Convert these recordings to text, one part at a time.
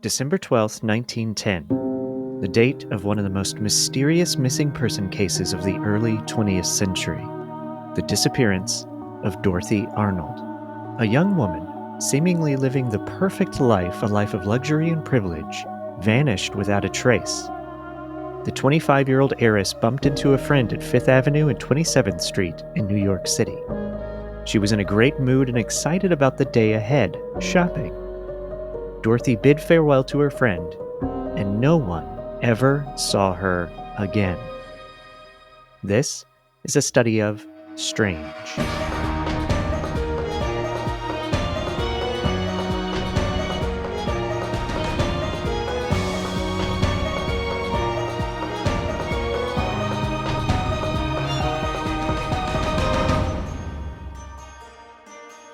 December 12th, 1910, the date of one of the most mysterious missing person cases of the early 20th century, the disappearance of Dorothy Arnold, a young woman seemingly living the perfect life, a life of luxury and privilege, vanished without a trace. The 25-year-old heiress bumped into a friend at 5th Avenue and 27th Street in New York City. She was in a great mood and excited about the day ahead, shopping. Dorothy bid farewell to her friend, and no one ever saw her again. This is a study of strange.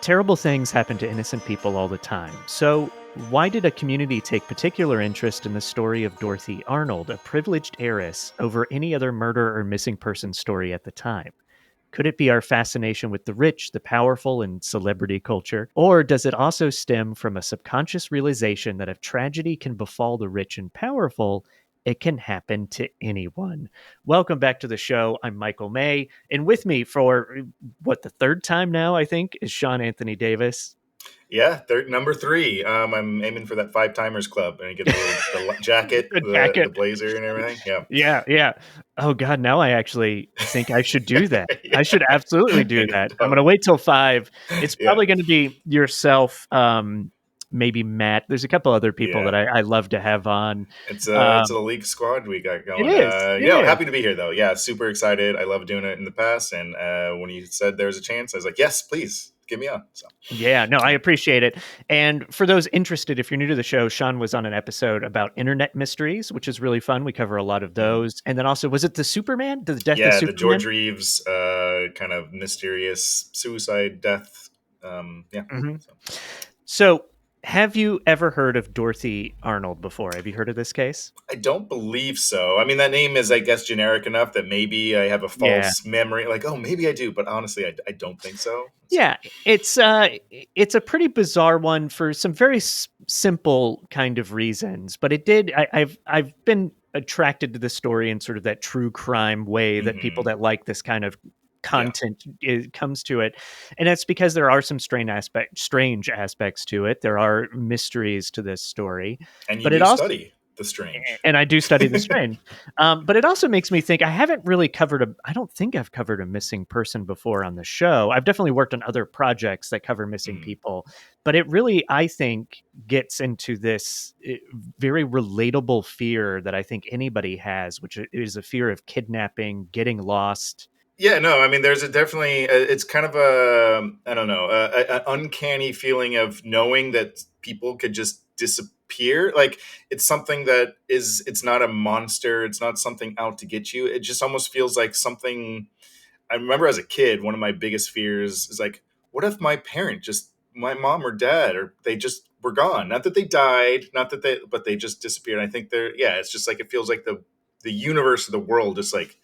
Terrible things happen to innocent people all the time. So, why did a community take particular interest in the story of Dorothy Arnold, a privileged heiress, over any other murder or missing person story at the time? Could it be our fascination with the rich, the powerful, and celebrity culture? Or does it also stem from a subconscious realization that if tragedy can befall the rich and powerful, it can happen to anyone? Welcome back to the show. I'm Michael May. And with me for, the third time now, I think, is Sean Anthony Davis. Yeah, number 3. I'm aiming for that 5-timers club, and I get the jacket, the blazer, and everything. Yeah. Oh God, now I actually think I should do that. Yeah. I should absolutely do that. I'm gonna wait till 5. It's probably going to be yourself, maybe Matt. There's a couple other people that I love to have on. It's a league squad we got going. It is. Happy to be here though. Yeah, super excited. I love doing it in the past, and when you said there's a chance, I was like, yes, please. Get me on. So. Yeah, no, I appreciate it. And for those interested, if you're new to the show, Sean was on an episode about internet mysteries, which is really fun. We cover a lot of those. And then also, was it the Superman? The death of Superman? The George Reeves kind of mysterious suicide death. So have you ever heard of Dorothy Arnold before? Have you heard of this case? I don't believe so. I mean, that name is, I guess, generic enough that maybe I have a false memory. Like, oh, maybe I do. But honestly, I don't think so. Yeah, it's a pretty bizarre one for some very simple kind of reasons. But it did. I've been attracted to the story in sort of that true crime way that people that like this kind of content comes to it, and that's because there are some strange aspects to it. There are mysteries to this story, and you study the strange, and I do study the strange. But it also makes me think I don't think I've covered a missing person before on the show. I've definitely worked on other projects that cover missing people, but it really, I think, gets into this very relatable fear that I think anybody has, which is a fear of kidnapping, getting lost. Yeah, no, I mean, there's it's kind of an uncanny feeling of knowing that people could just disappear. Like, it's something that it's not a monster. It's not something out to get you. It just almost feels like something. I remember as a kid, one of my biggest fears is like, what if my my mom or dad, or they just were gone? Not that they died, but they just disappeared. I think it's just like, it feels like the universe of the world just like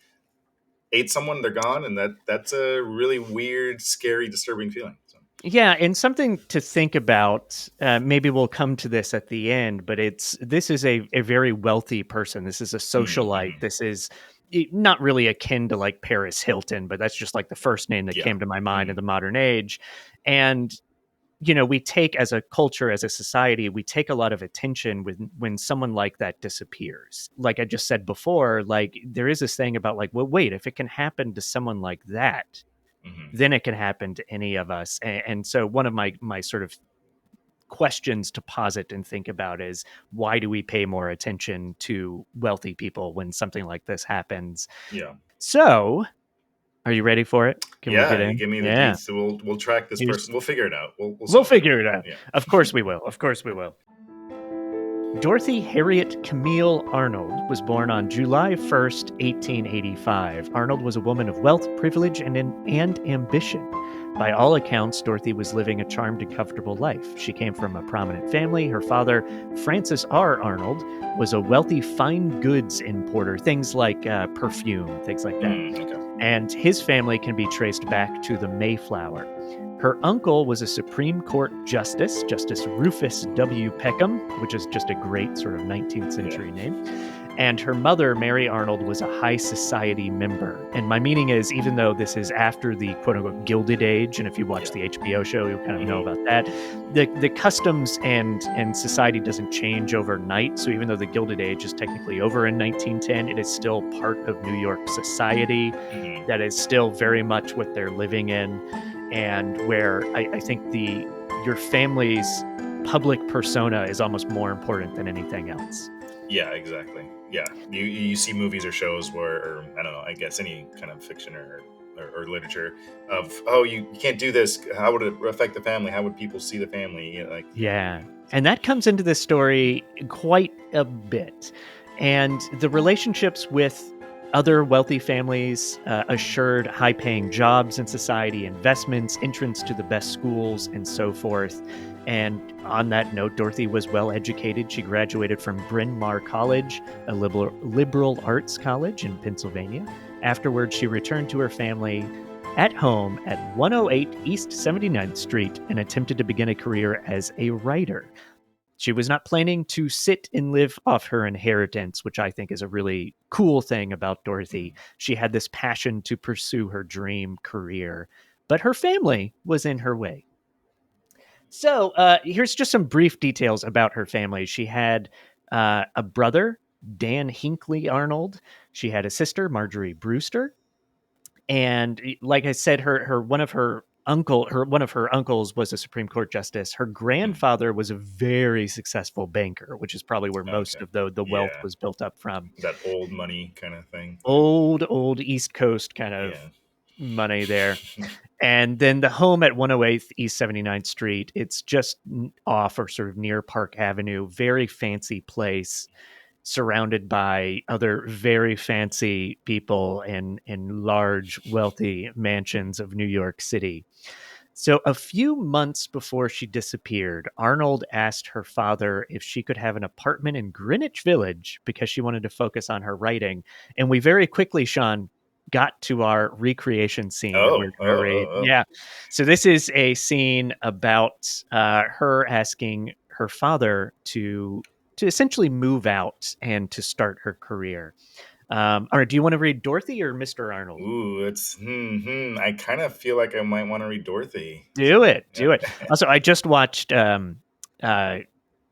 ate someone, they're gone, and that's a really weird, scary, disturbing feeling. So. Yeah, and something to think about, maybe we'll come to this at the end, but this is a very wealthy person. This is a socialite. This is not really akin to like Paris Hilton, but that's just like the first name that came to my mind in the modern age. And we take, as a culture, as a society, we take a lot of attention when someone like that disappears. Like I just said before, like there is this thing about like, well, wait, if it can happen to someone like that, then it can happen to any of us. And so one of my sort of questions to posit and think about is, why do we pay more attention to wealthy people when something like this happens? Yeah. So, are you ready for it? Can we get in? Give me the deets. So we'll track this person. We'll figure it out. We'll figure it out. Yeah. Of course we will. Dorothy Harriet Camille Arnold was born on July 1st, 1885. Arnold was a woman of wealth, privilege, and ambition. By all accounts, Dorothy was living a charmed and comfortable life. She came from a prominent family. Her father, Francis R. Arnold, was a wealthy fine goods importer, things like perfume, things like that. Okay. And his family can be traced back to the Mayflower. Her uncle was a Supreme Court justice, Justice Rufus W. Peckham, which is just a great sort of 19th century name. And her mother, Mary Arnold, was a high society member. And my meaning is, even though this is after the quote-unquote Gilded Age, and if you watch the HBO show, you'll kind of know about that, the customs and society doesn't change overnight. So even though the Gilded Age is technically over in 1910, it is still part of New York society. That is still very much what they're living in, and where I think your family's public persona is almost more important than anything else. Yeah, exactly. Yeah, you see movies or shows where, or I don't know, I guess any kind of fiction or literature of, oh, you can't do this. How would it affect the family? How would people see the family? You know, Yeah, and that comes into this story quite a bit. And the relationships with other wealthy families assured high-paying jobs in society, investments, entrance to the best schools, and so forth. And on that note, Dorothy was well educated. She graduated from Bryn Mawr College, a liberal arts college in Pennsylvania. Afterwards, she returned to her family at home at 108 East 79th Street and attempted to begin a career as a writer. She was not planning to sit and live off her inheritance, which I think is a really cool thing about Dorothy. She had this passion to pursue her dream career, but her family was in her way. So here's just some brief details about her family. She had a brother, Dan Hinckley Arnold. She had a sister, Marjorie Brewster. And like I said, one of her uncles was a Supreme Court justice. Her grandfather was a very successful banker, which is probably where most of the wealth was built up from. That old money kind of thing. Old East Coast kind of money there. And then the home at 108th East 79th Street, it's just off or sort of near Park Avenue, very fancy place, surrounded by other very fancy people in large, wealthy mansions of New York City. So a few months before she disappeared, Arnold asked her father if she could have an apartment in Greenwich Village because she wanted to focus on her writing. And we very quickly, Sean, got to our recreation scene that we're going to read. Yeah. So this is a scene about her asking her father to essentially move out and to start her career. All right, do you want to read Dorothy or Mr. Arnold? Ooh, it's I kind of feel like I might want to read Dorothy. Do it. Also, I just watched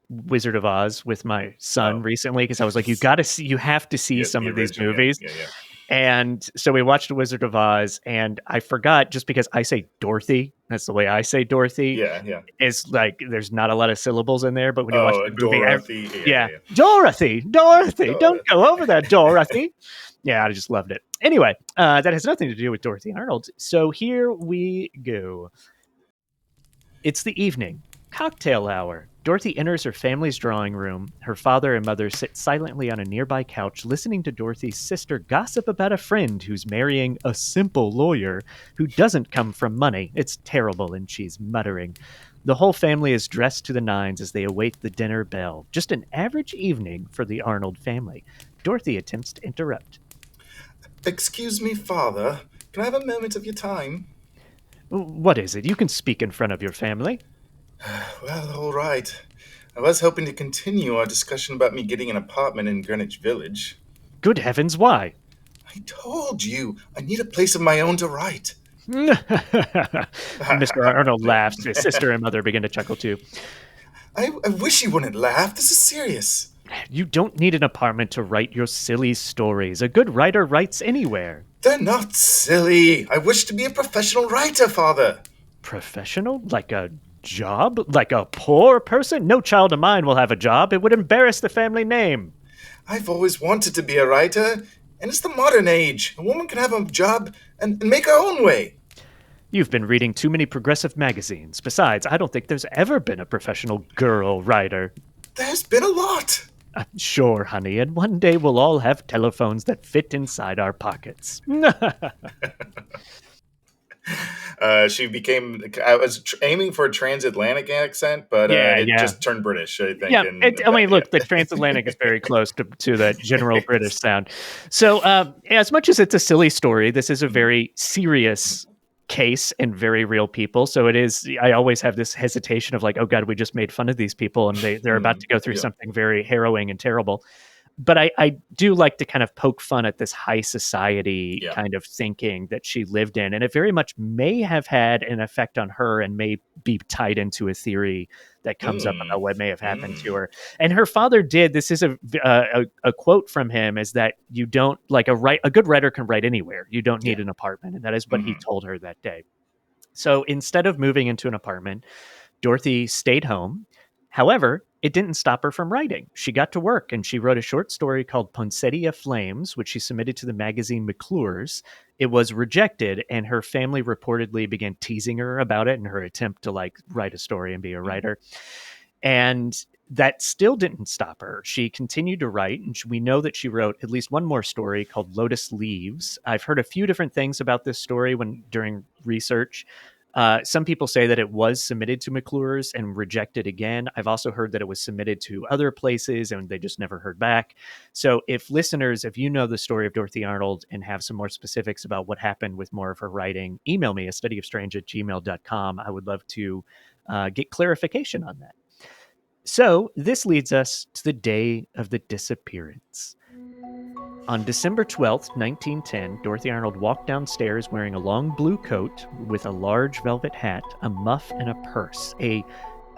Wizard of Oz with my son recently because I was like, you have to see some of these movies. Yeah. And so we watched The Wizard of Oz, and I forgot, just because I say Dorothy, that's the way I say Dorothy. Yeah. It's like there's not a lot of syllables in there, but when you watch the movie, Dorothy. Dorothy, don't go over that, Dorothy. Yeah, I just loved it. Anyway, that has nothing to do with Dorothy Arnold. So here we go. It's the evening. Cocktail hour. Dorothy enters her family's drawing room. Her father and mother sit silently on a nearby couch, listening to Dorothy's sister gossip about a friend who's marrying a simple lawyer who doesn't come from money. It's terrible, and she's muttering. The whole family is dressed to the nines as they await the dinner bell. Just an average evening for the Arnold family. Dorothy attempts to interrupt. Excuse me, father. Can I have a moment of your time? What is it? You can speak in front of your family. Well, all right. I was hoping to continue our discussion about me getting an apartment in Greenwich Village. Good heavens, why? I told you, I need a place of my own to write. Mr. Arnold laughs. His sister and mother begin to chuckle too. I wish you wouldn't laugh. This is serious. You don't need an apartment to write your silly stories. A good writer writes anywhere. They're not silly. I wish to be a professional writer, father. Professional? Like a job? Like a poor person? No child of mine will have a job. It would embarrass the family name. I've always wanted to be a writer, and it's the modern age. A woman can have a job and make her own way. You've been reading too many progressive magazines. Besides, I don't think there's ever been a professional girl writer. There's been a lot. Sure, honey, and one day we'll all have telephones that fit inside our pockets. She became. I was aiming for a transatlantic accent, but it just turned British, I think. Yeah, look, the transatlantic is very close to the general British sound. So, as much as it's a silly story, this is a very serious case and very real people. So it is, I always have this hesitation of like, oh God, we just made fun of these people and they're about to go through Yeah. something very harrowing and terrible. But I do like to kind of poke fun at this high society Yeah. kind of thinking that she lived in. And it very much may have had an effect on her and may be tied into a theory that comes up Mm. about what may have happened to Mm. her. And her father did. This is a quote from him, is that you don't, like, a good writer can write anywhere. You don't Yeah. need an apartment. And that is what he Mhm. told her that day. So instead of moving into an apartment, Dorothy stayed home. However, it didn't stop her from writing. She got to work and she wrote a short story called Poinsettia Flames, which she submitted to the magazine McClure's. It was rejected, and her family reportedly began teasing her about it in her attempt to like write a story and be a Mm. writer. And that still didn't stop her. She continued to write, and we know that she wrote at least one more story called Lotus Leaves. I've heard a few different things about this story during research. Some people say that it was submitted to McClure's and rejected again. I've also heard that it was submitted to other places and they just never heard back. So if listeners, if you know the story of Dorothy Arnold and have some more specifics about what happened with more of her writing, email me at studyofstrange@gmail.com. I would love to get clarification on that. So this leads us to the day of the disappearance. On December 12th, 1910, Dorothy Arnold walked downstairs wearing a long blue coat with a large velvet hat, a muff, and a purse.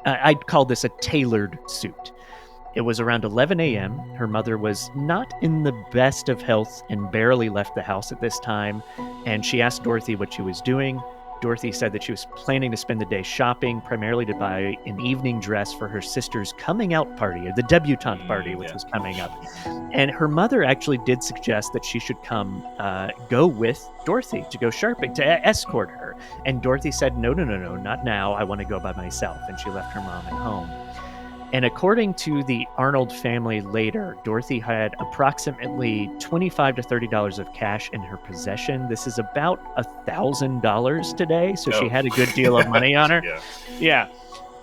I'd call this a tailored suit. It was around 11 a.m. Her mother was not in the best of health and barely left the house at this time, and she asked Dorothy what she was doing. Dorothy said that she was planning to spend the day shopping, primarily to buy an evening dress for her sister's coming out party, or the debutante party, which Yeah. was coming up. And her mother actually did suggest that she should go with Dorothy to go shopping, to escort her. And Dorothy said, no, no, no, no, not now. I want to go by myself. And she left her mom at home. And according to the Arnold family later, Dorothy had approximately $25 to $30 of cash in her possession. This is about $1,000 today. So she had a good deal of money on her. Yeah. Yeah.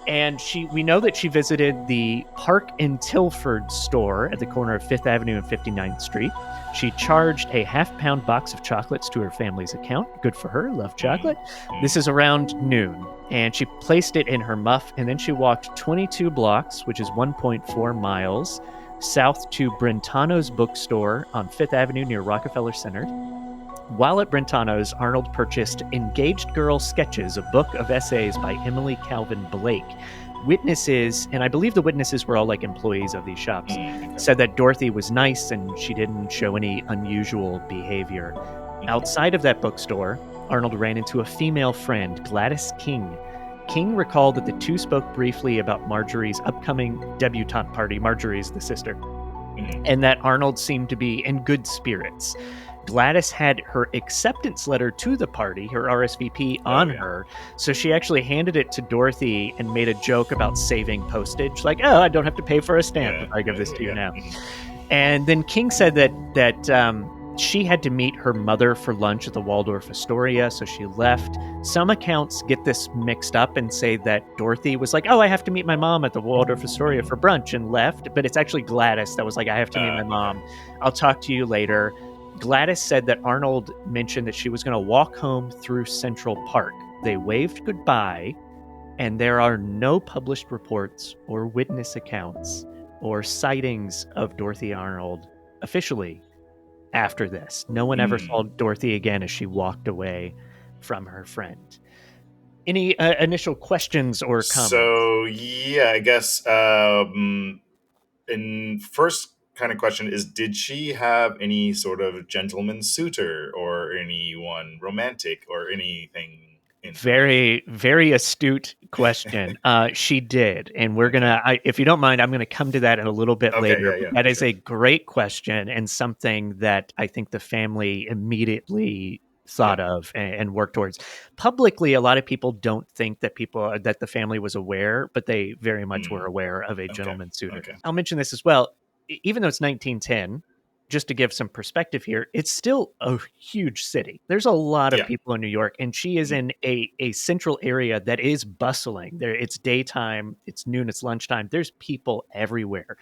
And we know that she visited the Park in Tilford store at the corner of 5th Avenue and 59th Street. She charged a half-pound box of chocolates to her family's account. Good for her. Love chocolate. This is around noon. And she placed it in her muff, and then she walked 22 blocks, which is 1.4 miles, south to Brentano's bookstore on 5th Avenue near Rockefeller Center. While at Brentano's, Arnold purchased Engaged Girl Sketches, a book of essays by Emily Calvin Blake. Witnesses, and I believe the witnesses were all like employees of these shops, said that Dorothy was nice and she didn't show any unusual behavior. Outside of that bookstore, Arnold ran into a female friend, Gladys King. King recalled that the two spoke briefly about Marjorie's upcoming debutante party. Marjorie's the sister. And that Arnold seemed to be in good spirits. Gladys had her acceptance letter to the party, her RSVP, on her. So she actually handed it to Dorothy and made a joke about saving postage. Like, oh, I don't have to pay for a stamp if I give this to you now. And then King said that she had to meet her mother for lunch at the Waldorf Astoria, so she left. Some accounts get this mixed up and say that Dorothy was like, oh, I have to meet my mom at the Waldorf Astoria for brunch, and left. But it's actually Gladys that was like, I have to meet my mom. I'll talk to you later. Gladys said that Arnold mentioned that she was going to walk home through Central Park. They waved goodbye, and there are no published reports or witness accounts or sightings of Dorothy Arnold officially after this. No one ever saw Dorothy again as she walked away from her friend. Any initial questions or comments? So, yeah, I guess in first kind of question is, did she have any sort of gentleman suitor or anyone romantic or anything? Very, very astute question. She did. And we're going to, if you don't mind, I'm going to come to that in a little bit later. Yeah, that is a great question and something that I think the family immediately thought of and worked towards. Publicly, a lot of people don't think that the family was aware, but they very much were aware of a gentleman suitor. I'll mention this as well. Even though it's 1910, just to give some perspective here, it's still a huge city. There's a lot of Yeah. people in New York, and she is Mhm. in a central area that is bustling. There, it's daytime, it's noon, it's lunchtime. There's people everywhere,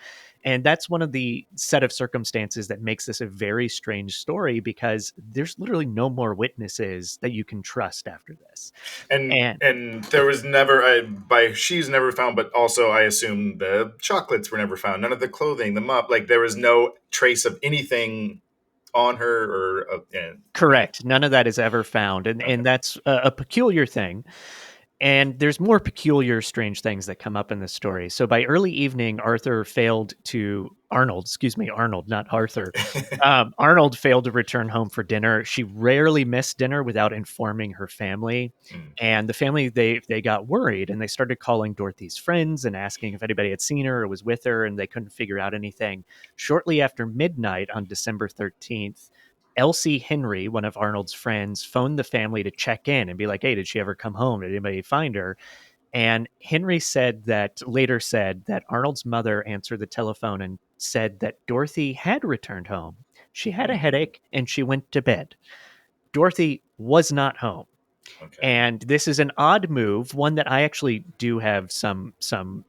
and that's one of the set of circumstances that makes this a very strange story because there's literally no more witnesses that you can trust after this. And And there was never by she's never found, but also I assume the chocolates were never found. None of the clothing, the mop, like there was no trace of anything on her or right. correct, none of that is ever found, Okay. and that's a peculiar thing. And there's more peculiar, strange things that come up in this story. So by early evening, Arnold, not Arthur. Arnold failed to return home for dinner. She rarely missed dinner without informing her family. Mm, And the family, they got worried and they started calling Dorothy's friends and asking if anybody had seen her or was with her, and they couldn't figure out anything. Shortly after midnight on December 13th, Elsie Henry, one of Arnold's friends, phoned the family to check in and be like, "Hey, did she ever come home? Did anybody find her?" And Henry later said that Arnold's mother answered the telephone and said that Dorothy had returned home. She had a mm, headache and she went to bed. Dorothy was not home. okay. And this is an odd move, one that I actually do have some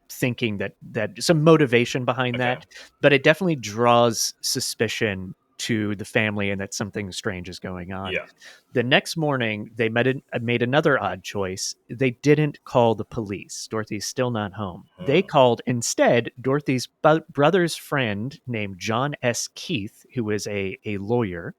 thinking that some motivation behind Okay. that, but it definitely draws suspicion to the family and that something strange is going on. Yeah. The next morning, they made another odd choice. They didn't call the police. Dorothy's still not home. They Huh. called instead Dorothy's brother's friend named John S. Keith, who is a lawyer.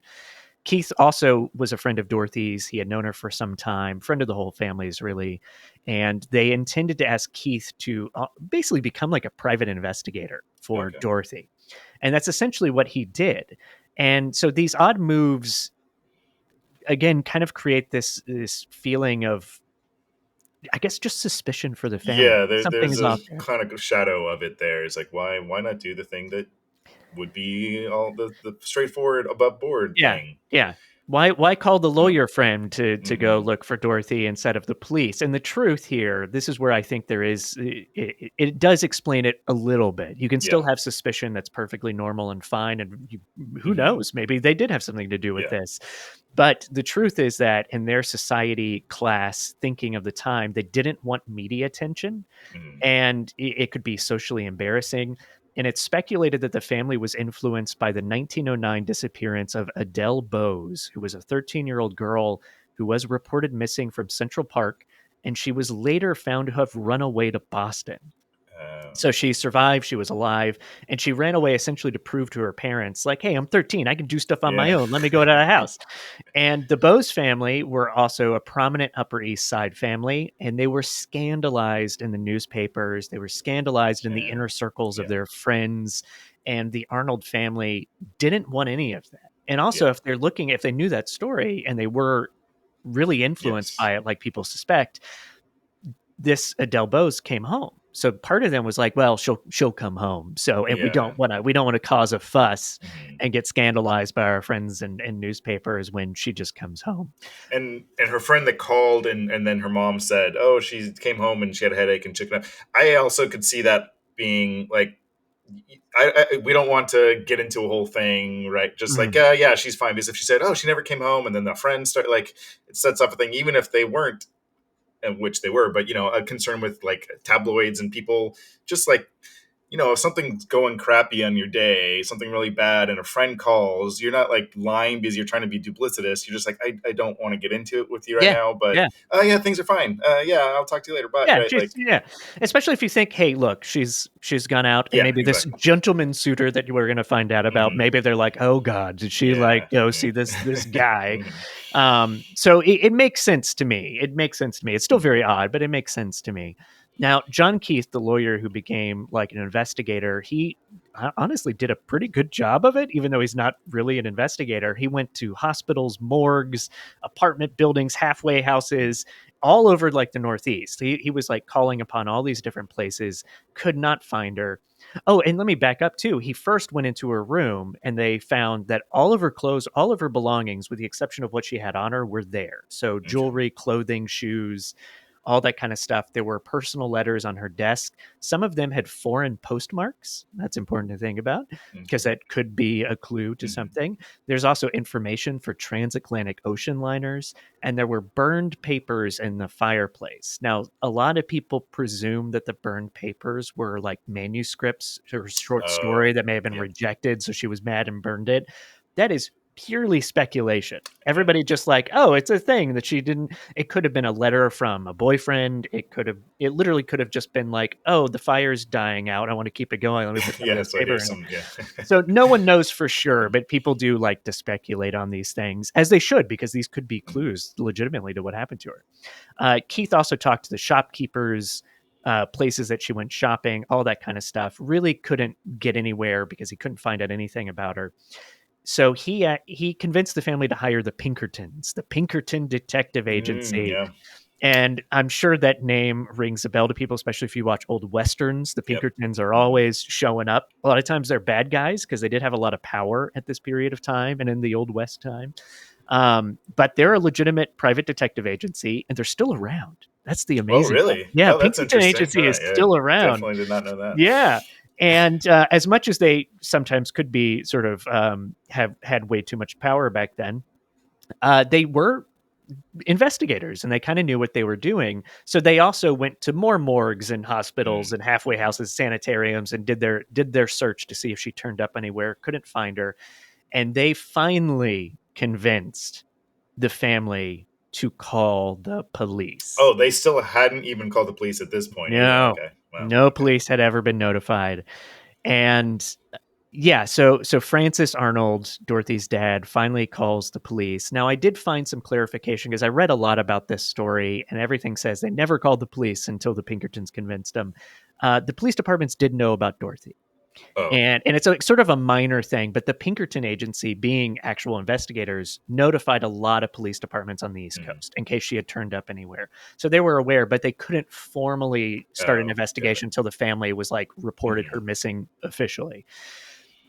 Keith also was a friend of Dorothy's. He had known her for some time, friend of the whole family's, really. And they intended to ask Keith to basically become like a private investigator for Okay. Dorothy. And that's essentially what he did. And so these odd moves, again, kind of create this feeling of, I guess, just suspicion for the family. Yeah, Something there's is a off there. kind of shadow of it there. It's like why not do the thing that would be all the straightforward above board Yeah, thing? yeah. Why call the Huh. lawyer friend to go Mhm. look for Dorothy instead of the police? And the truth here, this is where I think there is it does explain it a little bit. You can still Yeah. have suspicion that's perfectly normal and fine, and who Mhm. knows? Maybe they did have something to do with Yeah. this. But the truth is that in their society class thinking of the time, they didn't want media attention, Mhm. and it could be socially embarrassing. And it's speculated that the family was influenced by the 1909 disappearance of Adele Bose, who was a 13-year-old girl who was reported missing from Central Park, and she was later found to have run away to Boston. So she survived, she was alive, and she ran away essentially to prove to her parents, like, "Hey, I'm 13, I can do stuff on my Yeah. own. Let me go to the house." And the Bose family were also a prominent Upper East Side family, and they were scandalized in the newspapers. They were scandalized in the Yeah. inner circles of Yeah. their friends, and the Arnold family didn't want any of that. And also, Yeah. if they knew that story and they were really influenced Yes. by it, like people suspect, this Adele Bose came home. So part of them was like, well, she'll come home. So, and Yeah. we don't want to cause a fuss Mhm. and get scandalized by our friends and newspapers when she just comes home. And her friend that called and then her mom said, "Oh, she came home and she had a headache and chicken." I also could see that being like, we don't want to get into a whole thing, right? Just like, Mhm. yeah, she's fine. Because if she said, "Oh, she never came home," and then the friends start like, it sets up a thing, even if they weren't, and which they were, but a concern with like tabloids and people just like if something's going crappy on your day, something really bad, and a friend calls, you're not like lying because you're trying to be duplicitous. You're just like, I don't want to get into it with you right Yeah. now, but Yeah. yeah, things are fine. Yeah, I'll talk to you later. Bye. Yeah, Right? Like, especially if you think, "Hey, look, she's gone out," and yeah, maybe this exactly. gentleman suitor that you were gonna find out about, Hmm. maybe they're like, "Oh god, did she, Yeah. like, go see this Mhm. guy?" Mhm. So it makes sense to me. It makes sense to me. It's still very Mhm. odd, but it makes sense to me. Now, John Keith, the lawyer who became, like, an investigator, he ho honestly did a pretty good job of it, even though he's not really an investigator. He went to hospitals, morgues, apartment buildings, halfway houses, all over like the Northeast. He was like calling upon all these different places, could not find her. Oh, and let me back up too. He first went into her room and they found that all of her clothes, all of her belongings, with the exception of what she had on her, were there. So Okay. jewelry, clothing, shoes. all that kind of stuff. There were personal letters on her desk. Some of them had foreign postmarks. That's important to think about because Okay. that could be a clue to Mhm. something. There's also information for transatlantic ocean liners, and there were burned papers in the fireplace. Now, a lot of people presume that the burned papers were like manuscripts or a short story Oh, that may have been yeah, rejected, so she was mad and burned it. That is purely speculation. yeah. Everybody just like, oh, it's a thing that she didn't. It could have been a letter from a boyfriend. It literally could have just been like, oh, the fire's dying out. I want to keep it going. Let me put some of Yeah, this so paper here's in it. some, yeah. So no one knows for sure, but people do like to speculate on these things, as they should, because these could be Mhm. clues legitimately to what happened to her. Keith also talked to the shopkeepers, places that she went shopping, all that kind of stuff. Really couldn't get anywhere because he couldn't find out anything about her. So he convinced the family to hire the Pinkertons, the Pinkerton Detective Agency. Yeah, And I'm sure that name rings a bell to people, especially if you watch old westerns. The yep. Pinkertons are Mhm. always showing up. A lot of times they're bad guys because they did have a lot of power at this period of time and in the Old West time. But they're a legitimate private detective agency and they're still around. That's the Oh, amazing one. really? Yeah, Oh, that's Pinkerton interesting. Agency is Alright, yeah, still around. definitely did not know that. Yeah. And as much as they sometimes could be sort of have had way too much power back then, they were investigators and they kind of knew what they were doing. So they also went to more morgues and hospitals and halfway Mhm. houses, sanitariums, and did their search to see if she turned up anywhere. Couldn't find her, and they finally convinced the family to call the police. Oh, they still hadn't even called the police at this point either. No, Okay. Wow, no okay. police had ever been notified, and yeah, so Francis Arnold, Dorothy's dad, finally calls the police. Now, I did find some clarification because I read a lot about this story, and everything says they never called the police until the Pinkertons convinced them. The police departments did know about Dorothy, Oh, okay. and it's a sort of a minor thing, but the Pinkerton agency, being actual investigators, notified a lot of police departments on the East Mhm. Coast in case she had turned up anywhere. So they were aware, but they couldn't formally start an Oh, got it. investigation until the family was like reported her Mhm. missing officially.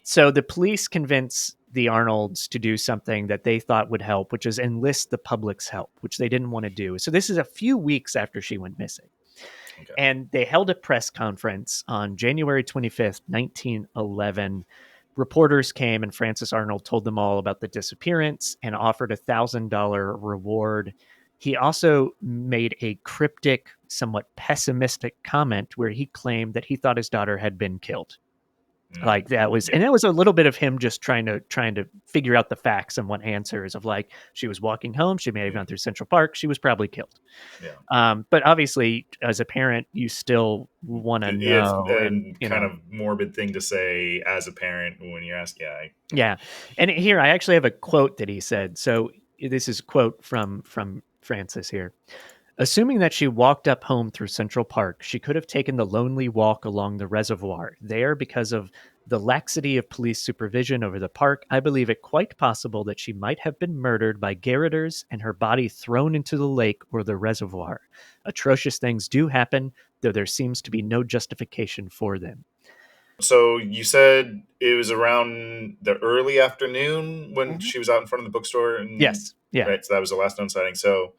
So the police convince the Arnolds to do something that they thought would help, which is enlist the public's help, which they didn't want to do. So this is a few weeks after she went missing. Okay. And they held a press conference on January 25th, 1911. Reporters came and Francis Arnold told them all about the disappearance and offered $1,000 reward. He also made a cryptic, somewhat pessimistic comment where he claimed that he thought his daughter had been killed. Like that was, Yeah, and that was a little bit of him just trying to figure out the facts and what answers of like she was walking home, she may have yeah, gone through Central Park, she was probably killed. yeah. But obviously, as a parent, you still want to It's know, and a kind of morbid thing to say as a parent when you're asked. Yeah, yeah. yeah. And here I actually have a quote that he said. So this is a quote from Francis here. Assuming that she walked up home through Central Park, she could have taken the lonely walk along the reservoir. There, because of the laxity of police supervision over the park, I believe it quite possible that she might have been murdered by garroters and her body thrown into the lake or the reservoir. Atrocious things do happen, though there seems to be no justification for them. So you said it was around the early afternoon when Mhm. she was out in front of the bookstore, and Yes. Yeah. right, so that was the last known sighting. So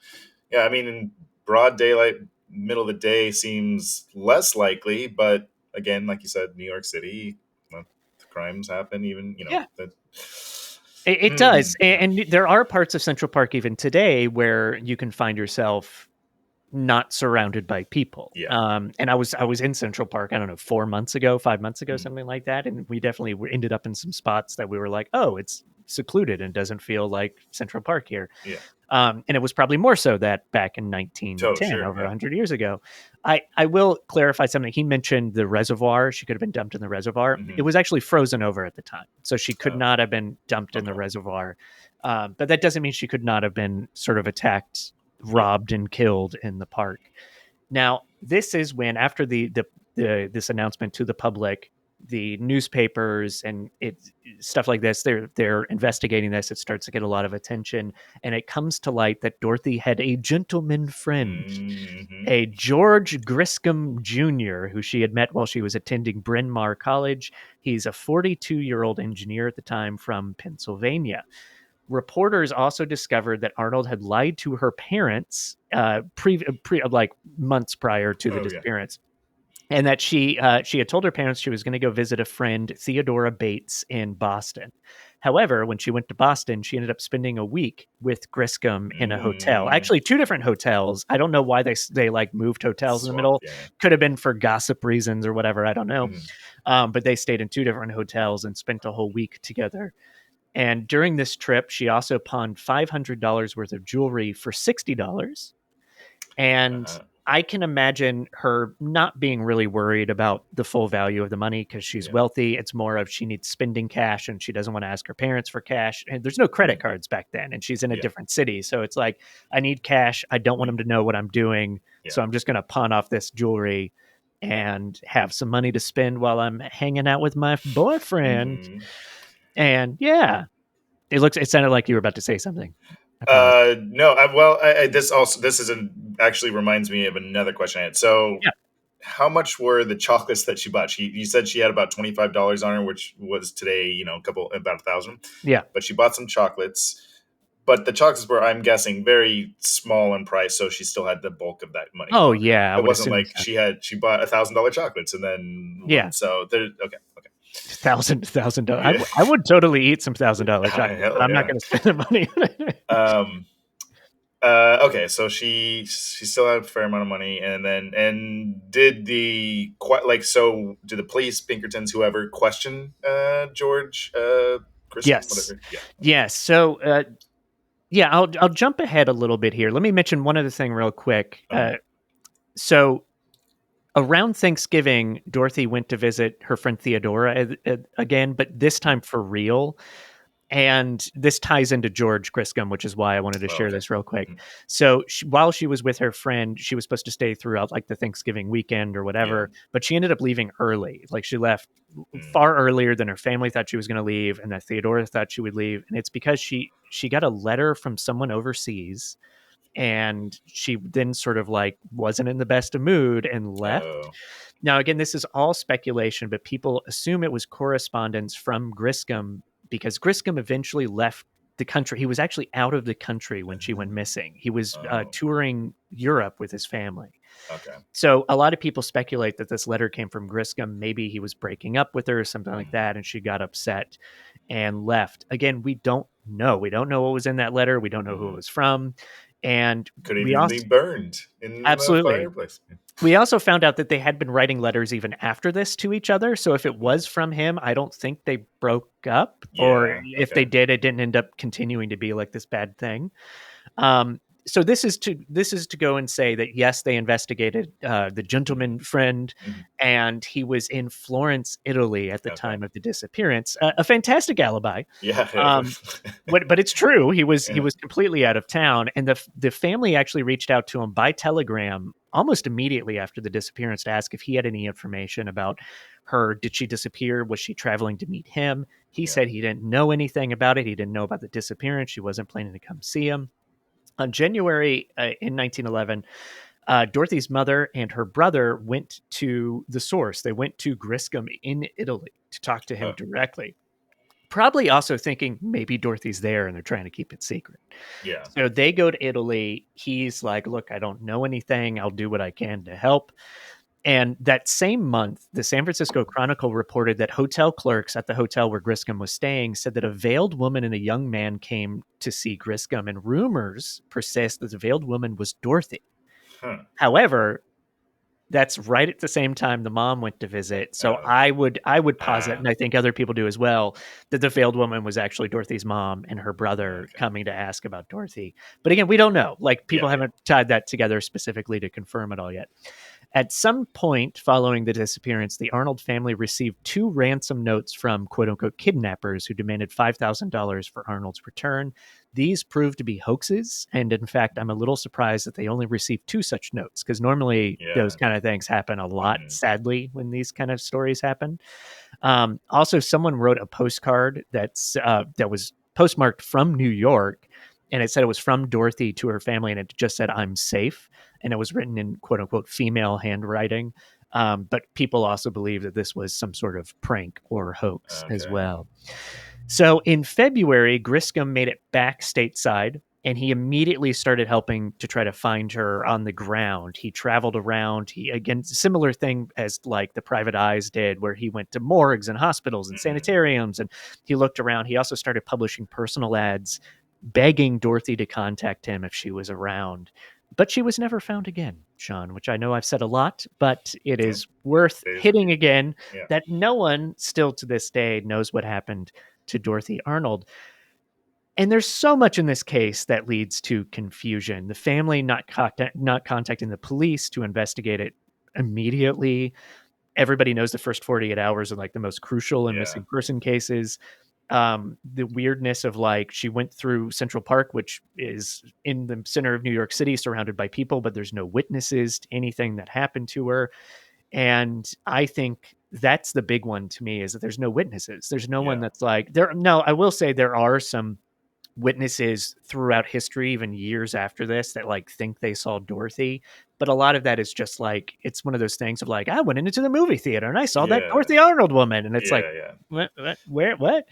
yeah, I mean, in broad daylight, middle of the day seems less likely, but again, like you said, New York City, well, crimes happen. Even Yeah. that. It does. Yeah, And there are parts of Central Park even today where you can find yourself not surrounded by people. yeah. And I was in Central Park, I don't know, 4 months ago, 5 months ago, Mm, something like that, and we definitely ended up in some spots that we were like, "Oh, it's secluded and doesn't feel like Central Park here." yeah. And it was probably more so that back in Oh, 1910, sure. over Yeah. 100 years ago. I will clarify something. He mentioned the reservoir. She could have been dumped in the reservoir. It Hmm. was actually frozen over at the time. So she could Oh, not have been dumped in the okay. reservoir. But that doesn't mean she could not have been sort of attacked, Yeah. robbed, and killed in the park. Now, this is when, after the this announcement to the public, the newspapers and stuff like this, they're investigating this. It starts to get a lot of attention, and it comes to light that Dorothy had a gentleman friend, Hmm. a George Griscom Jr., who she had met while she was attending Bryn Mawr College. He's a 42-year-old engineer at the time from Pennsylvania. Reporters also discovered that Arnold had lied to her parents like months prior to the Oh yeah. disappearance, and that she had told her parents she was going to go visit a friend, Theodora Bates, in Boston. However, when she went to Boston, she ended up spending a week with Griscom in a hotel. Mm, Actually, two different hotels. I don't know why they like moved hotels in the swap. middle. Yeah. Could have been for gossip reasons or whatever. I don't know. Mhm. But they stayed in two different hotels and spent a whole week together. And during this trip, she also pawned $500 worth of jewelry for $60. And Uh-huh. I can imagine her not being really worried about the full value of the money because she's Yeah. wealthy. It's more of she needs spending cash and she doesn't want to ask her parents for cash. And there's no credit Mhm. cards back then. And she's in a Yeah. different city. So it's like, I need cash. I don't want them to know what I'm doing. Yeah. So I'm just going to pawn off this jewelry and have some money to spend while I'm hanging out with my boyfriend. Mhm. And yeah, it sounded like you were about to say something. I paused. No. Well, this actually reminds me of another question I had. So, Yeah. how much were the chocolates that she bought? You said she had about $25 on her, which was today, about 1,000. Yeah. But she bought some chocolates. But the chocolates were, I'm guessing, very small in price, so she still had the bulk of that money Oh on her. yeah. I It would wasn't assume like so. she bought $1,000 chocolates and then Yeah. so there. Okay, okay, $1,000. yeah, I would totally eat some $1,000 chocolates, but hell I'm not yeah. going to spend the money on it. Um, okay, so she still had a fair amount of money, and did did the police, Pinkertons, whoever, question George Grissom, Yes. whatever? Yeah. Yes. So, yeah, I'll jump ahead a little bit here. Let me mention one other thing real quick. Uh-huh. So around Thanksgiving, Dorothy went to visit her friend Theodora again, but this time for real. And this ties into George Griscom, which is why I wanted to Oh, share okay. this real quick. Mhm. So while she was with her friend, she was supposed to stay throughout like the Thanksgiving weekend or Yeah. whatever, but she ended up leaving early. Like she left Mm. far earlier than her family thought she was going to leave, and that Theodora thought she would leave. And it's because she got a letter from someone overseas, and she then sort of like wasn't in the best of mood and left. Oh. Now, again, this is all speculation, but people assume it was correspondence from Griscom because Griscom eventually left the country. He was actually out of the country when she went missing. He was Oh. touring Europe with his family. Okay. So a lot of people speculate that this letter came from Griscom. Maybe he was breaking up with her or something like Mhm. that, and she got upset and left. Again, we don't know. We don't know what was in that letter. We don't know who it Mhm. was from. And Could we even be also, burned in the absolutely, fireplace. we also found out that they had been writing letters even after this to each other. So if it was from him, I don't think they broke up, or Yeah. if they Okay. did, it didn't end up continuing to be like this bad thing. So this is to go and say that yes, they investigated the Mhm. gentleman friend, Mhm. and he was in Florence, Italy at the Okay. time of the disappearance. A fantastic alibi. Yeah. Um, but it's true. He Yeah. was completely out of town, and the family actually reached out to him by telegram almost immediately after the disappearance to ask if he had any information about her. Did she disappear? Was she traveling to meet him? He Yeah. said he didn't know anything about it. He didn't know about the disappearance. She wasn't planning to come see him. On January in 1911, Dorothy's mother and her brother went to the source. They went to Griscom in Italy to talk to him Oh, directly, probably also thinking maybe Dorothy's there and they're trying to keep it secret. yeah. So they go to Italy. He's like, look, I don't know anything. I'll do what I can to help. And that same month, the San Francisco Chronicle reported that hotel clerks at the hotel where Griscom was staying said that a veiled woman and a young man came to see Griscom, and rumors persist that the veiled woman was Dorothy. Huh. However, that's right at the same time the mom went to visit. So Oh. I would posit, Ah. and I think other people do as well, that the veiled woman was actually Dorothy's mom and her brother Okay. coming to ask about Dorothy. But again, we don't know. Like Yeah. people Yeah. haven't tied that together specifically to confirm it all yet. At some point following the disappearance, the Arnold family received two ransom notes from quote unquote kidnappers who demanded $5,000 for Arnold's return. These proved to be hoaxes. And in fact, I'm a little surprised that they only received two such notes because normally those Yeah. kind of things happen a lot, Mhm. sadly, when these kind of stories happen. Also, someone wrote a postcard that was postmarked from New York, and it said it was from Dorothy to her family, and it just said "I'm safe," and it was written in quote unquote female handwriting. But people also believe that this was some sort of prank or hoax as Okay. well. So in February, Griscom made it back stateside, and he immediately started helping to try to find her on the ground. He traveled around. He, again, similar thing as like the Private Eyes did, where he went to morgues and hospitals and Mhm. sanitariums, and he looked around. He also started publishing personal ads begging Dorothy to contact him if she was around. But she was never found again, Sean, which I know I've said a lot, but it Yep. is worth Days hitting repeat. again Yeah. that no one still to this day knows what happened to Dorothy Arnold. And there's so much in this case that leads to confusion. The family not contacting the police to investigate it immediately. Everybody knows the first 48 hours are like the most crucial in Yeah. missing person cases. The weirdness of like she went through Central Park, which is in the center of New York City, surrounded by people, but there's no witnesses to anything that happened to her. And I think that's the big one to me, is that there's no witnesses. There's no one Yeah. that's like there. No, I will say there are some witnesses throughout history, even years after this, that like think they saw Dorothy. But a lot of that is just like, it's one of those things of like, I went into the movie theater and I saw that Yeah. Dorothy Arnold woman. And it's like, Yeah. Yeah. what, where, what?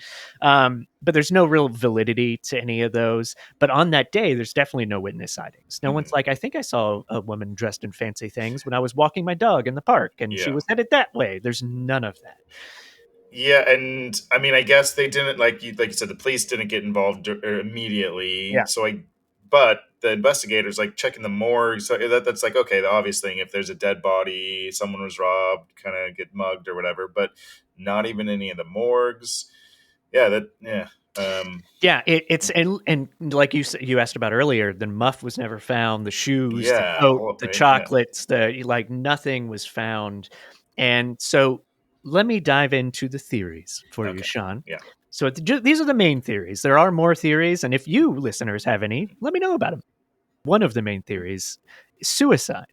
But there's no real validity to any of those. But on that day, there's definitely no witness sightings. No one's Mhm. like, I think I saw a woman dressed in fancy things when I was walking my dog in the park and she Yeah. was headed that way. There's none of that. Yeah, and I mean, I guess they didn't like you said, the police didn't get involved immediately. Yeah. So but the investigators like checking the morgue. So that's like okay, the obvious thing. If there's a dead body, someone was robbed, kind of get mugged or whatever. But not even any of the morgues. Yeah, um, Yeah, it's and like you asked about earlier, the muff was never found, the shoes, the yeah, coat, the right, yeah, chocolates, the like nothing was found. And so let me dive into the theories for you, okay, Sean. yeah, So these are the main theories. There are more theories, and if you listeners have any, let me know about them. One of the main theories is suicide,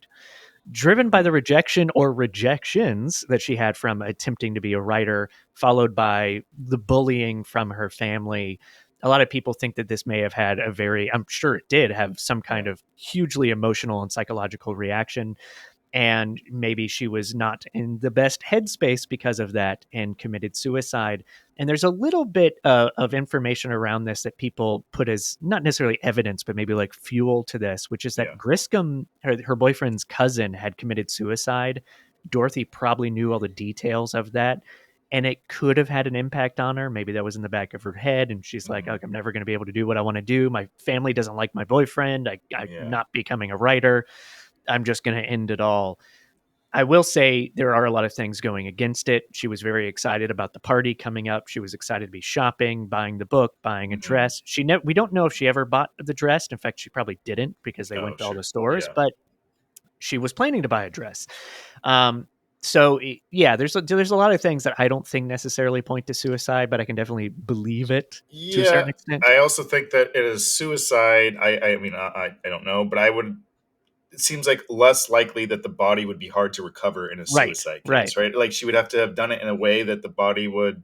driven by the rejection or rejections that she had from attempting to be a writer, followed by the bullying from her family. A lot of people think that this may have had a very, I'm sure it did have some kind yeah, of hugely emotional and psychological reaction, and maybe she was not in the best headspace because of that and committed suicide. And there's a little bit of information around this that people put as not necessarily evidence, but maybe like fuel to this, which is yeah, that Griscom, her boyfriend's cousin, had committed suicide. Dorothy probably knew all the details of that, and it could have had an impact on her. Maybe that was in the back of her head, and she's like, mhm, I'm never going to be able to do what I want to do. My family doesn't like my boyfriend. I'm yeah, not becoming a writer. I'm just going to end it all. I will say there are a lot of things going against it. She was very excited about the party coming up. She was excited to be shopping, buying the book, buying a mhm. dress. We don't know if she ever bought the dress. In fact, she probably didn't because they Oh, went to all sure, the stores, yeah. but she was planning to buy a dress. Um, so yeah, there's a lot of things that I don't think necessarily point to suicide, but I can definitely believe it to a Yeah, certain extent. I also think that it is suicide. I mean, I don't know, but I would it seems like less likely that the body would be hard to recover in a Right, suicide right. case, right? Like she would have to have done it in a way that the body would,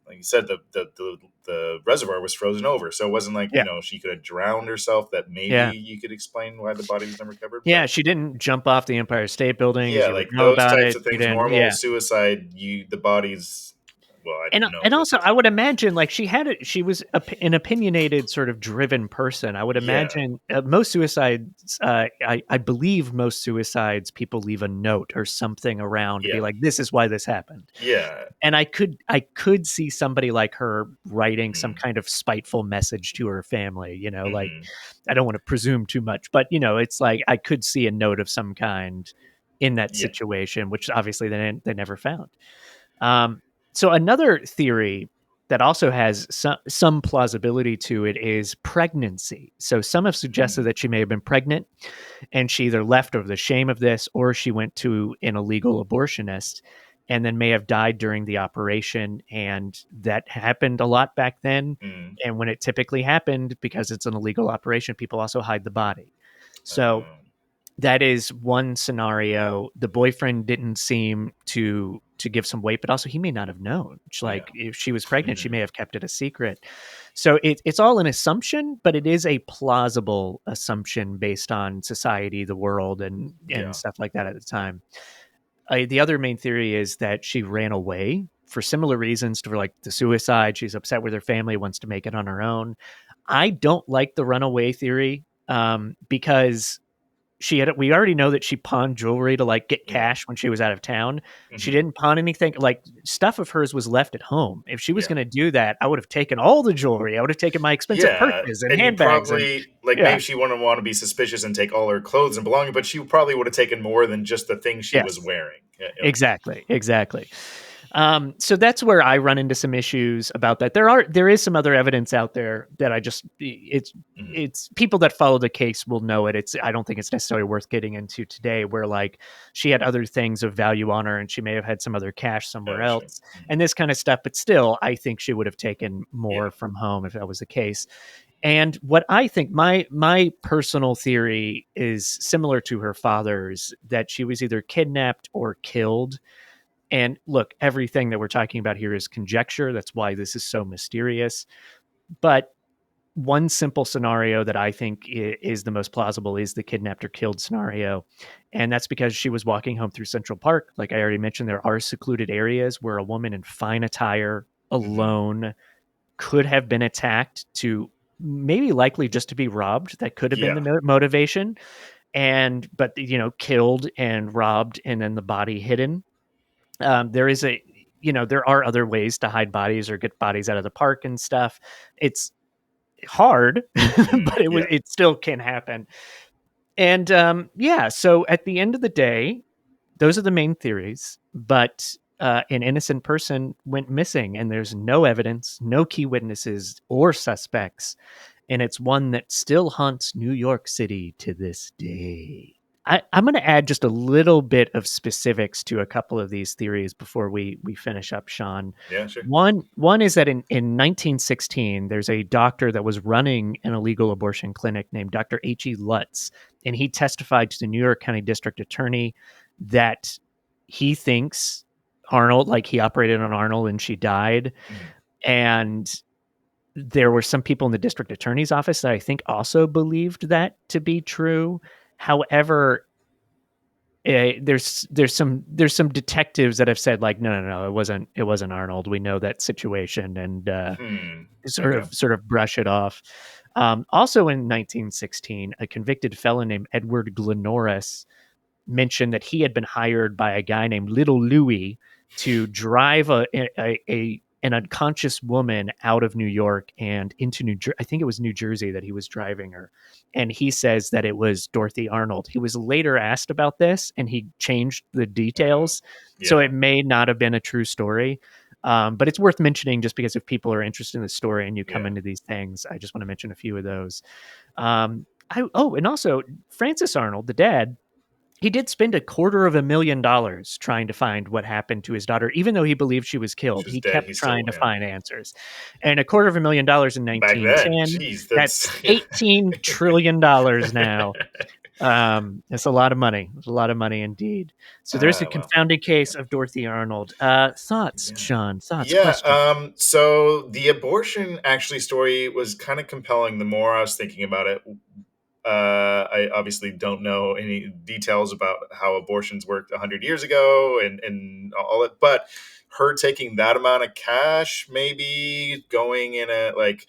like you said, the reservoir was frozen over, so it wasn't like Yeah, she could have drowned herself. That maybe yeah. you could explain why the body was never recovered, Yeah, but she didn't jump off the Empire State Building, as yeah, you would like know those about types it. of She things, didn't, normal yeah. suicide, the body's well, I And don't know and that also, there's I would imagine, like, she was an opinionated, sort of driven person. I would yeah, imagine, most suicides, I believe most suicides, people leave a note or something around to be yeah, like, "This is why this happened." yeah, And I could see somebody like her writing some mhm, kind of spiteful message to her family, like, mhm, I don't wanna presume too much, but, it's like, I could see a note of some kind in that yeah, situation, which obviously they never found. Um, so another theory that also has some plausibility to it is pregnancy. So some have suggested mhm, that she may have been pregnant, and she either left over the shame of this, or she went to an illegal abortionist and then may have died during the operation. And that happened a lot back then. mhm, And when it typically happened, because it's an illegal operation, people also hide the body. So um, that is one scenario. The boyfriend didn't seem to give some weight, but also he may not have known. It's yeah, like, if she was pregnant, she mhm, may have kept it a secret. So it's all an assumption, but it is a plausible assumption based on society, the world, and yeah. stuff like that at the time. the other main theory is that she ran away for similar reasons to like the suicide. She's upset with her family, wants to make it on her own. I don't like the runaway theory because we already know that she pawned jewelry to like get Yeah. cash when she was out of town. She Hmm. didn't pawn anything. Like stuff of hers was left at home. If she was Yeah. going to do that, I would have taken all the jewelry. I would have taken my expensive Yeah, purses and and you handbags and probably like, yeah. maybe she wouldn't wanna be suspicious and take all her clothes and belongings, but she probably would have taken more than just the thing she was Yes. wearing. Yeah, yeah. Exactly. Exactly. So that's where I run into some issues about that. There is some other evidence out there that Mhm. it's people that follow the case will know it. I don't think it's necessarily worth getting into today, where like she had other things of value on her and she may have had some other cash somewhere Oh, sure. else Mhm. and this kind of stuff. But still, I think she would have taken Yeah. more from home if that was the case. And what I think my personal theory is similar to her father's, that she was either kidnapped or killed. And look, everything that we're talking about here is conjecture. That's why this is so mysterious. But one simple scenario that I think is the most plausible is the kidnapped or killed scenario. And that's because she was walking home through Central Park. Like I already mentioned, there are secluded areas where a woman in fine attire Mhm. alone could have been attacked to maybe likely just to be robbed. That could have been Yeah. the motivation. And, but, killed and robbed and then the body hidden. There is there are other ways to hide bodies or get bodies out of the park and stuff. It's hard, Mhm. but Yeah. it still can happen. And yeah, so at the end of the day, those are the main theories. But an innocent person went missing, and there's no evidence, no key witnesses or suspects, and it's one that still haunts New York City to this day. I'm going to add just a little bit of specifics to a couple of these theories before we finish up, Sean. Yeah, sure. One is that in 1916, there's a doctor that was running an illegal abortion clinic named Dr. H.E. Lutz, and he testified to the New York County District Attorney that he thinks Arnold, like he operated on Arnold and she died, Mhm. and there were some people in the district attorney's office that I think also believed that to be true. However, there's some detectives that have said like no, it wasn't Arnold. We know that situation, and Hmm. sort Okay. of sort of brush it off. Also in 1916, a convicted felon named Edward Glenoris mentioned that he had been hired by a guy named Little Louie to drive an unconscious woman out of New York and into I think it was New Jersey that he was driving her. And he says that it was Dorothy Arnold. He was later asked about this and he changed the Oh, details. So yeah. it may not have been a true story. But it's worth mentioning just because if people are interested in the story and you come Yeah. into these things, I just want to mention a few of those. And also Francis Arnold, the dad, he did spend $250,000 trying to find what happened to his daughter, even though he believed she was She killed. was He dead, kept he's trying still to yeah. find answers. And $250,000 in Back then, 1910, jeez, that's that's yeah. $18 trillion now. It's a lot of money. It's a lot of money indeed. So there's a Well, confounding okay. case of Dorothy Arnold. Thoughts, Yeah. Sean? Thoughts, Yeah, questions? so the abortion actually story was kind of compelling the more I was thinking about it. I obviously don't know any details about how abortions worked 100 years ago and all that, but her taking that amount of cash, maybe going in a like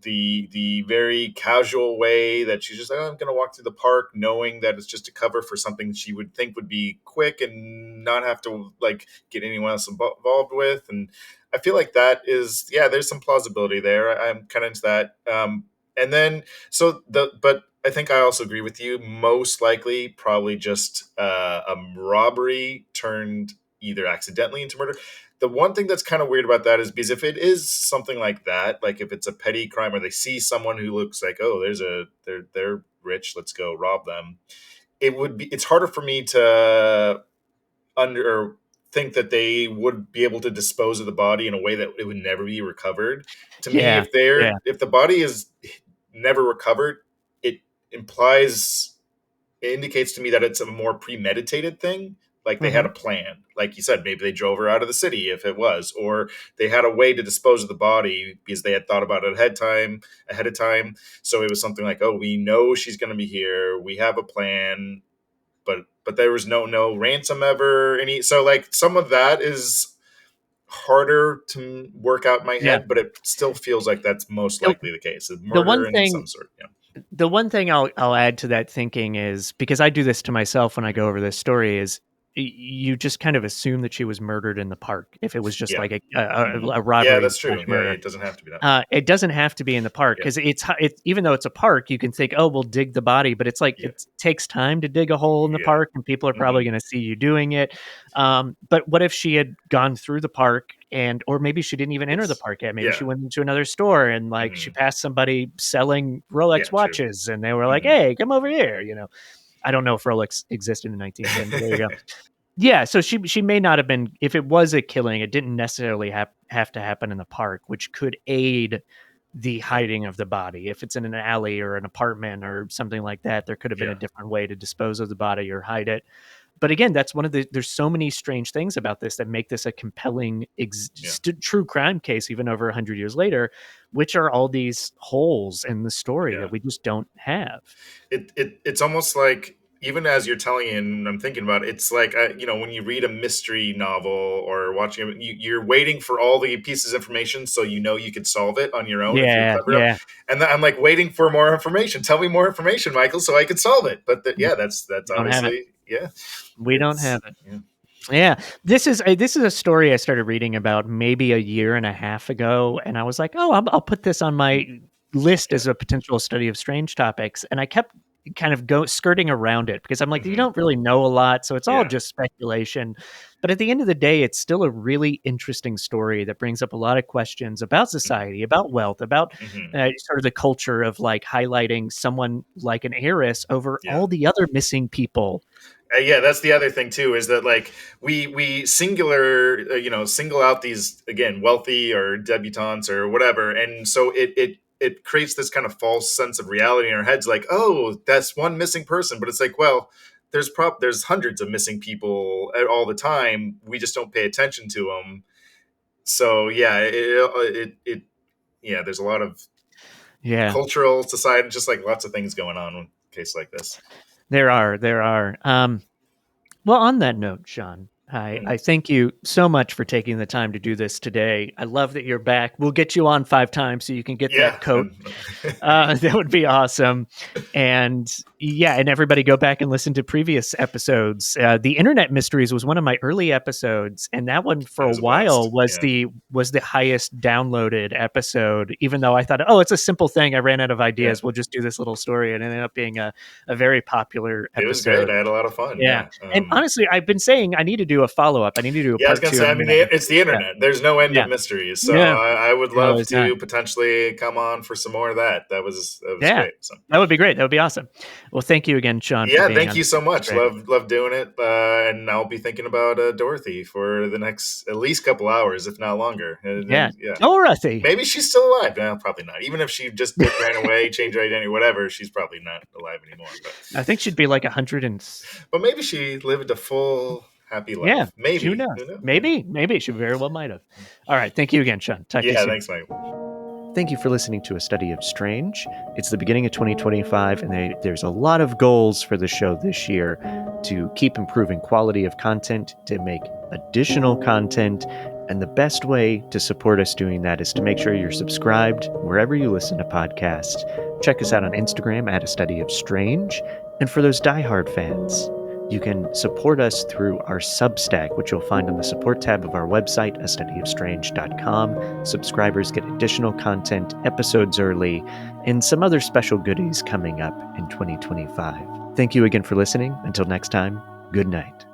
the very casual way that she's just like, oh, I'm gonna walk through the park knowing that it's just a cover for something she would think would be quick and not have to like get anyone else involved with. And I feel like that is yeah, there's some plausibility there. I'm kind of into that. And then so the but I think I also agree with you. Most likely, probably just a robbery turned either accidentally into murder. The one thing that's kind of weird about that is because if it is something like that, like if it's a petty crime or they see someone who looks like, oh, they're rich, let's go rob them. It's harder for me to under or think that they would be able to dispose of the body in a way that it would never be recovered. To me, Yeah, yeah. if the body is never recovered, it implies it indicates to me that it's a more premeditated thing. Like they had Hmm. a plan. Like you said, maybe they drove her out of the city if it was, or they had a way to dispose of the body because they had thought about it ahead of time. So it was something like, oh, we know she's going to be here. We have a plan, but but there was no ransom ever. So like some of that is harder to work out in my Yeah. head, but it still feels like that's most The, likely the case. A the one murder in thing some sort. Yeah. the one thing I'll add to that thinking is, because I do this to myself when I go over this story, is you just kind of assume that she was murdered in the park if it was just Yeah. like Mhm. a Yeah, robbery that's slash true. Yeah, murder. it doesn't have to be that way. It doesn't have to be in the park, Yeah. because even though it's a park, you can think, oh, we'll dig the body, but it's like Yeah. it takes time to dig a hole in the Yeah. park, and people are probably Mhm. going to see you doing it. But what if she had gone through the park, or maybe she didn't even enter the It's park yet? Maybe she yeah. went into another store and like she Mhm. passed somebody selling Rolex Yeah, true. watches, and they were like, Mhm. "Hey, come over here." I don't know if Rolex existed in 1910, but there you go. Yeah, so she may not have been, if it was a killing, it didn't necessarily have to happen in the park, which could aid the Yeah. hiding of the body. If it's in an alley or an apartment or something like that, there could have been a Yeah. different way to dispose of the body or hide it. But again, that's one of there's so many strange things about this that make this a compelling Yeah. true crime case even over 100 years later, which are all these holes in the story Yeah. that we just don't have. It's almost like, even as you're telling it and I'm thinking about it, it's like, when you read a mystery novel or watching it, you're waiting for all the pieces of information so you could solve it on your own if you're Yeah, clever enough. yeah. And then I'm like waiting for more information. Tell me more information, Michael, so I could solve it. But yeah, that's We don't have it. obviously, yeah. We don't It's have it. yeah. Yeah, this is a story I started reading about maybe a year and a half ago, and I was like, "Oh, I'll put this on my list Yeah. as a potential study of strange topics." And I kept kind of skirting around it because I'm like, you Hmm. don't really know a lot, so it's all Yeah. just speculation. But at the end of the day, it's still a really interesting story that brings up a lot of questions about Hmm. society, about wealth, about Hmm. sort of the culture of like highlighting someone like an heiress over Yeah. all the other missing people. Yeah, that's the other thing too, is that like we single out these, again, wealthy or debutantes or whatever, and so it creates this kind of false sense of reality in our heads, like, oh, that's one missing person, but it's like, well, there's hundreds of missing people all the time. We just don't pay attention to them. So yeah, yeah, there's a lot of Yeah. cultural, society, just like lots of things going on in a case like this. There are. Well, on that note, Sean, I Mm. thank you so much for taking the time to do this today. I love that you're back. We'll get you on 5 times so you can get Yeah. that coat. That would be awesome. And yeah, and everybody go back and listen to previous episodes. The Internet Mysteries was one of my early episodes, and that one for That a was a while blast. was Yeah. the highest downloaded episode. Even though I thought, oh, it's a simple thing. I ran out of Yeah. ideas. We'll just do this little story, and it ended up being a very popular It was great. episode. I had a lot of fun. Yeah. Yeah. And honestly, I've been saying I need to do a follow-up. I need to do a Yeah, I was part gonna 2. say. I And mean, then it's the yeah, internet. There's no end of yeah, mysteries. So yeah. I would No, love it's not. to potentially come on for some more of that. That was Yeah. great. So That would be great. That would be awesome. Well, thank you again, Sean, for yeah, being thank on you so much. Strange. Love doing it. And I'll be thinking about Dorothy for the next at least couple hours, if not longer. And Yeah. then yeah, Dorothy. maybe she's still alive. No, probably not. Even if she just ran away, changed her identity, whatever, she's probably not alive anymore. I think she'd be like 100 and But maybe she lived a full happy yeah, life. who Maybe. knows? Who knows? Yeah. Maybe she very well might have. All right. Thank you again, Sean. Talk to you Yeah. soon. Thanks, Mike. Thank you for listening to A Study of Strange. It's the beginning of 2025, and there's a lot of goals for the show this year to keep improving quality of content, to make additional content, and the best way to support us doing that is to make sure you're subscribed wherever you listen to podcasts. Check us out on Instagram at A Study of Strange, and for those diehard fans, you can support us through our Substack, which you'll find on the support tab of our website, astudyofstrange.com. Subscribers get additional content, episodes early, and some other special goodies coming up in 2025. Thank you again for listening. Until next time, good night.